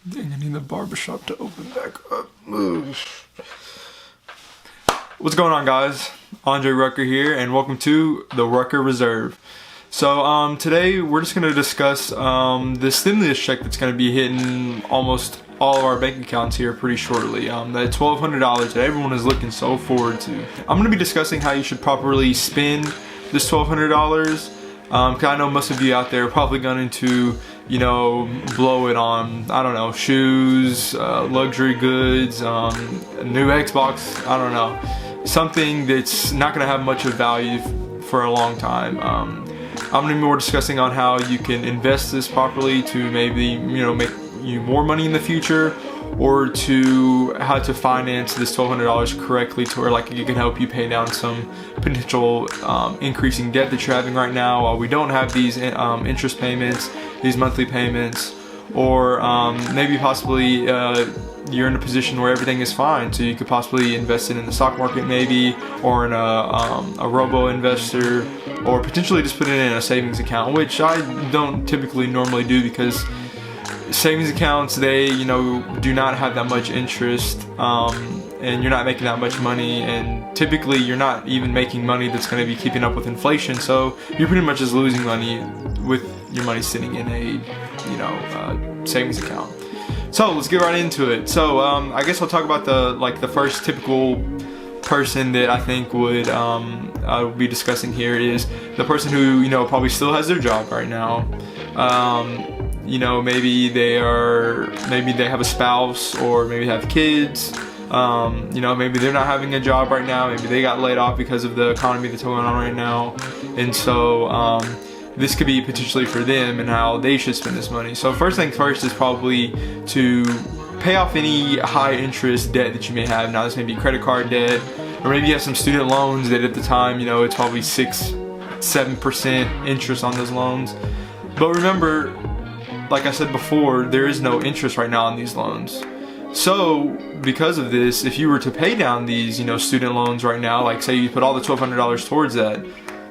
Dang, I need the barbershop to open back up. Ugh. What's going on, guys? Andre Rucker here, and welcome to the Rucker Reserve. So today we're just going to discuss the stimulus check that's going to be hitting almost all of our bank accounts here pretty shortly. That $1,200 that everyone is looking so forward to. I'm going to be discussing how you should properly spend this $1,200. Cause I know most of you out there are probably going to, blow it on, I don't know, shoes, luxury goods, a new Xbox, I don't know. Something that's not going to have much of value for a long time. I'm going to be more discussing on how you can invest this properly to maybe, make you more money in the future, or to how to finance this $1,200 correctly to where it can help you pay down some potential increasing debt that you're having right now while we don't have these interest payments, these monthly payments, or maybe possibly you're in a position where everything is fine, so you could possibly invest it in the stock market maybe, or in a robo investor, or potentially just put it in a savings account, which I don't typically normally do because savings accounts, they do not have that much interest, and you're not making that much money, and typically you're not even making money that's going to be keeping up with inflation, so you're pretty much just losing money with your money sitting in a savings account. So let's get right into it. So I guess I'll talk about the first typical person that I think would I will be discussing here is the person who probably still has their job right now. Maybe they have a spouse, or maybe have kids. Maybe they're not having a job right now. Maybe they got laid off because of the economy that's going on right now. And so this could be potentially for them and how they should spend this money. So first thing first is probably to pay off any high interest debt that you may have. Now this may be credit card debt, or maybe you have some student loans that at the time, it's probably 6-7% interest on those loans. But remember, like I said before, there is no interest right now on these loans. So because of this, if you were to pay down these, student loans right now, like say you put all the $1,200 towards that,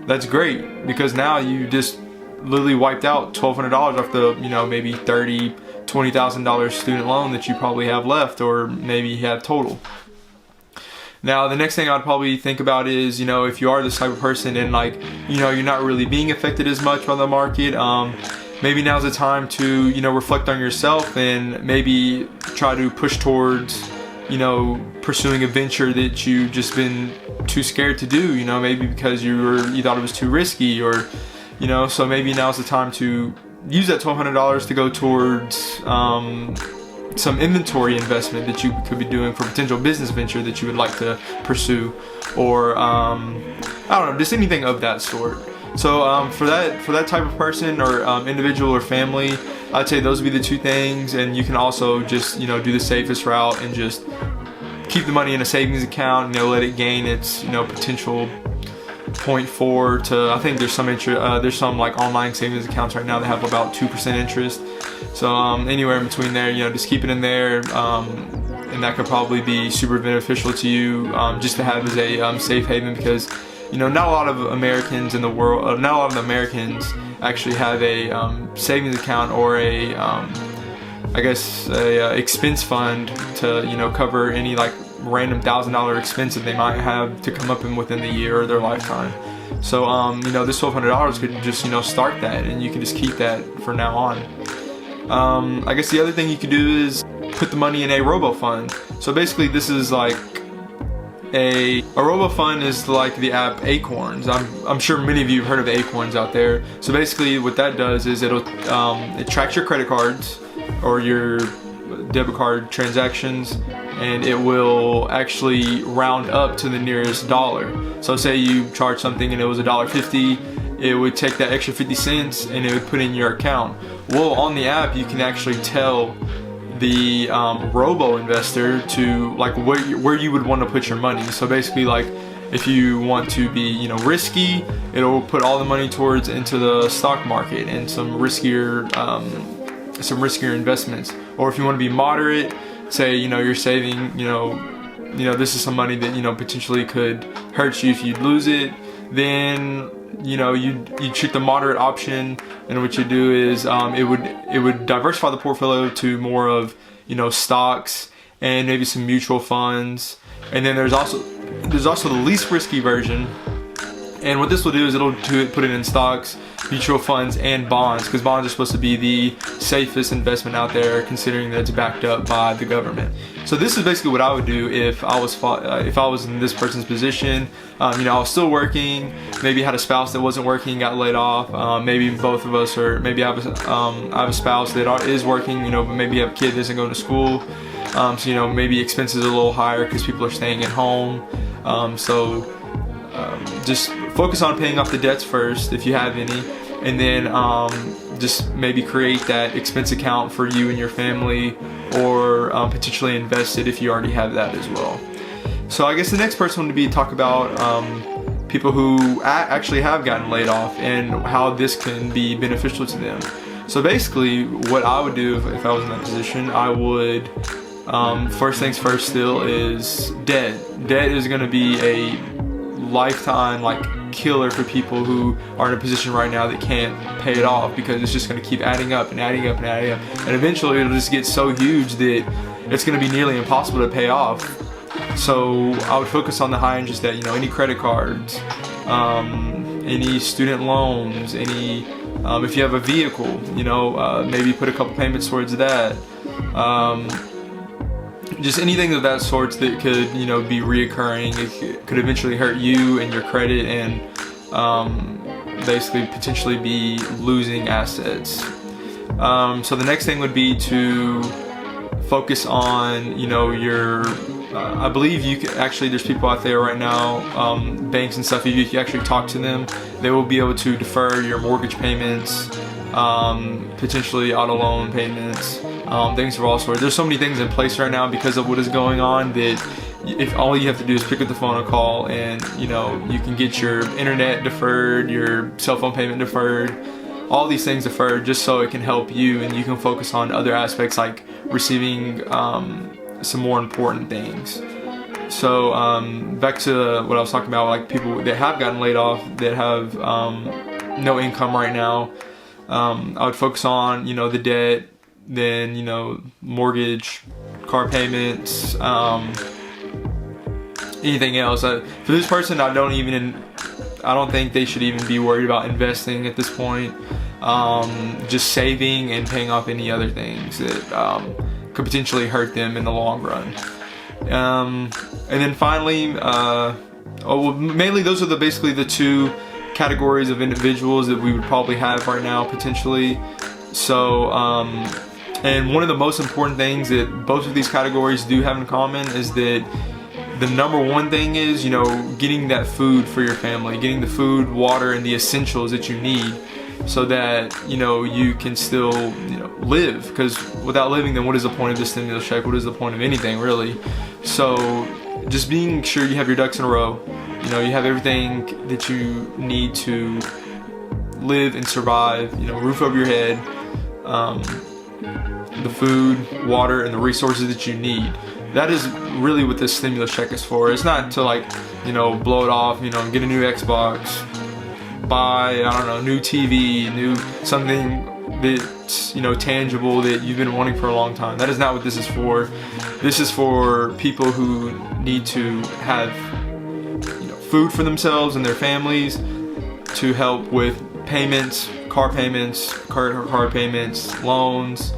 that's great, because now you just literally wiped out $1,200 off the, maybe $30,000, $20,000 student loan that you probably have left, or maybe you have total. Now, the next thing I'd probably think about is, if you are this type of person and you're not really being affected as much by the market, maybe now's the time to, reflect on yourself and maybe try to push towards, pursuing a venture that you've just been too scared to do, maybe because you thought it was too risky, or, so maybe now's the time to use that $1,200 to go towards some inventory investment that you could be doing for potential business venture that you would like to pursue, or I don't know, just anything of that sort. So for that type of person, or individual or family, I'd say those would be the two things. And you can also just do the safest route and just keep the money in a savings account, let it gain its potential 0.4 to, I think there's some online savings accounts right now that have about 2% interest. So anywhere in between there, just keep it in there, and that could probably be super beneficial to you, just to have as a safe haven, because not a lot of Americans in the world, not a lot of Americans actually have a savings account, or a expense fund to cover any random $1,000 expense that they might have to come up within the year or their lifetime. So this $1,200 could just start that, and you can just keep that for now on. I guess the other thing you could do is put the money in a robo fund. So basically this is a robo fund is like the app Acorns. I'm sure many of you have heard of Acorns out there. So basically what that does is it tracks your credit cards or your debit card transactions, and it will actually round up to the nearest dollar. So say you charge something and it was $1.50, it would take that extra 50 cents and it would put in your account. Well, on the app you can actually tell the robo investor to where you would want to put your money. So basically, if you want to be risky, it'll put all the money towards into the stock market and some riskier investments. Or if you want to be moderate, say you're saving, this is some money that potentially could hurt you if you lose it, then you choose the moderate option, and what you do is it would diversify the portfolio to more of stocks and maybe some mutual funds. And then there's also the least risky version. And what this will do is it'll put it in stocks, mutual funds, and bonds, because bonds are supposed to be the safest investment out there, considering that it's backed up by the government. So this is basically what I would do if I was in this person's position. I was still working, maybe had a spouse that wasn't working, got laid off. Maybe both of us, or maybe I have a spouse that is working, but maybe you have a kid that isn't going to school. So maybe expenses are a little higher because people are staying at home. Just focus on paying off the debts first, if you have any, and then just maybe create that expense account for you and your family, or potentially invest it if you already have that as well. So I guess the next person would be talk about people who actually have gotten laid off and how this can be beneficial to them. So basically, what I would do if I was in that position, I would first things first still is debt. Debt is going to be a lifetime killer for people who are in a position right now that can't pay it off, because it's just going to keep adding up and adding up and adding up, and eventually it'll just get so huge that it's going to be nearly impossible to pay off. So I would focus on the high interest debt, any credit cards, any student loans, any if you have a vehicle, maybe put a couple payments towards that. Just anything of that sort that could, be reoccurring. It could eventually hurt you and your credit, and basically potentially be losing assets. So the next thing would be to focus on, your. I believe you can actually. There's people out there right now, banks and stuff. If you actually talk to them, they will be able to defer your mortgage payments, potentially auto loan payments. Things of all sorts. There's so many things in place right now because of what is going on that if all you have to do is pick up the phone and call, and you can get your internet deferred, your cell phone payment deferred, all these things deferred, just so it can help you and you can focus on other aspects like receiving some more important things. So back to what I was talking about, like people that have gotten laid off, that have no income right now. I would focus on the debt, then mortgage, car payments, anything else. For this person, I don't think they should even be worried about investing at this point. Just saving and paying off any other things that could potentially hurt them in the long run. And then finally, mainly those are basically the two categories of individuals that we would probably have right now potentially. So and one of the most important things that both of these categories do have in common is that the number one thing is, getting that food for your family, getting the food, water, and the essentials that you need, so that, you can still, live. Because without living, then what is the point of the stimulus check? What is the point of anything, really? So just being sure you have your ducks in a row. You have everything that you need to live and survive, roof over your head, the food, water, and the resources that you need. That is really what this stimulus check is for. It's not to blow it off, get a new Xbox, buy, new TV, something that's, tangible that you've been wanting for a long time. That is not what this is for. This is for people who need to have, food for themselves and their families, to help with payments, car payments, card payments, loans.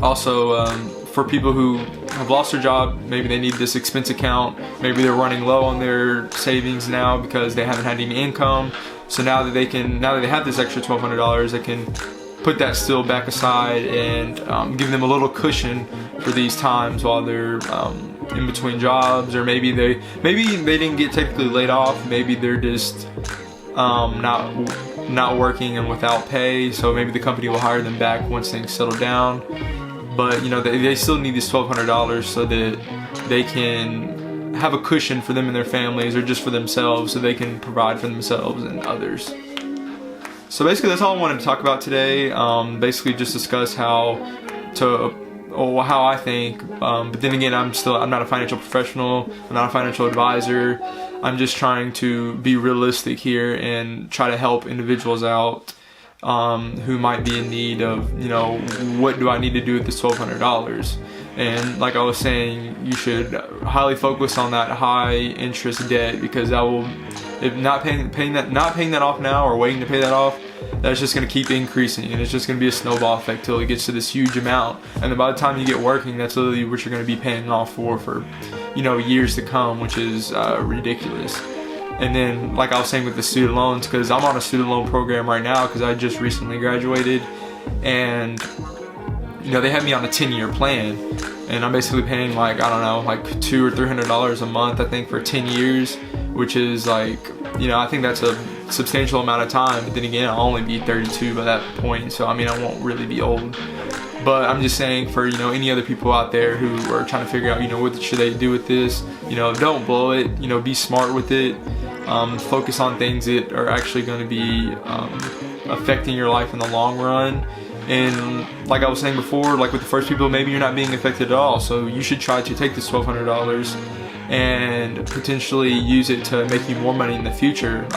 Also, for people who have lost their job, maybe they need this expense account. Maybe they're running low on their savings now because they haven't had any income. So now that they have this extra $1,200, they can put that still back aside and give them a little cushion for these times while they're in between jobs, or maybe they didn't get technically laid off. Maybe they're just not working and without pay. So maybe the company will hire them back once things settle down. But they still need this $1,200 so that they can have a cushion for them and their families, or just for themselves, so they can provide for themselves and others. So basically that's all I wanted to talk about today. Basically just discuss how I think, but then again, I'm not a financial professional, I'm not a financial advisor. I'm just trying to be realistic here and try to help individuals out who might be in need of, you know, what do I need to do with this $1,200? And like I was saying, you should highly focus on that high interest debt, because that will, if not paying that off now or waiting to pay that off, that's just going to keep increasing, and it's just going to be a snowball effect till it gets to this huge amount. And then by the time you get working, that's literally what you're going to be paying off for, you know, years to come, which is ridiculous. And then, like I was saying with the student loans, because I'm on a student loan program right now because I just recently graduated, and you know, they have me on a 10-year plan, and I'm basically paying like, I don't know, like $200 or $300 a month, I think, for 10 years, which is like, you know, I think that's a substantial amount of time. But then again, I'll only be 32 by that point, so I mean, I won't really be old. But I'm just saying, for, you know, any other people out there who are trying to figure out, you know, what should they do with this, you know, don't blow it, you know, be smart with it. Focus on things that are actually going to be affecting your life in the long run. And like I was saying before, like with the first people, maybe you're not being affected at all, so you should try to take this $1,200 and potentially use it to make you more money in the future.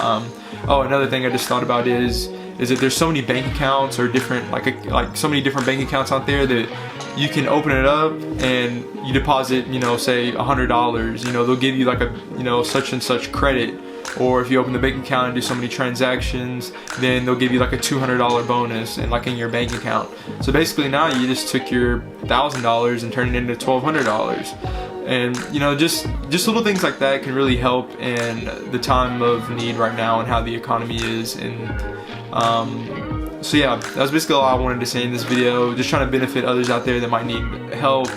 Oh, another thing I just thought about is that there's so many bank accounts, or different, like so many different bank accounts out there, that you can open it up and you deposit, you know, say $100, you know, they'll give you like a, you know, such and such credit. Or if you open the bank account and do so many transactions, then they'll give you like a $200 bonus and like in your bank account. So basically now you just took your $1,000 and turned it into $1,200. And you know, just little things like that can really help in the time of need right now and how the economy is. And so yeah, that was basically all I wanted to say in this video. Just trying to benefit others out there that might need help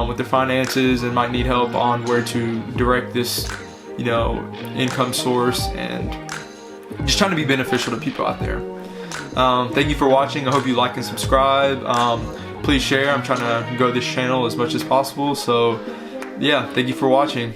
with their finances and might need help on where to direct this, you know, income source, and just trying to be beneficial to people out there. Thank you for watching. I hope you like and subscribe. Please share. I'm trying to grow this channel as much as possible. So yeah, thank you for watching.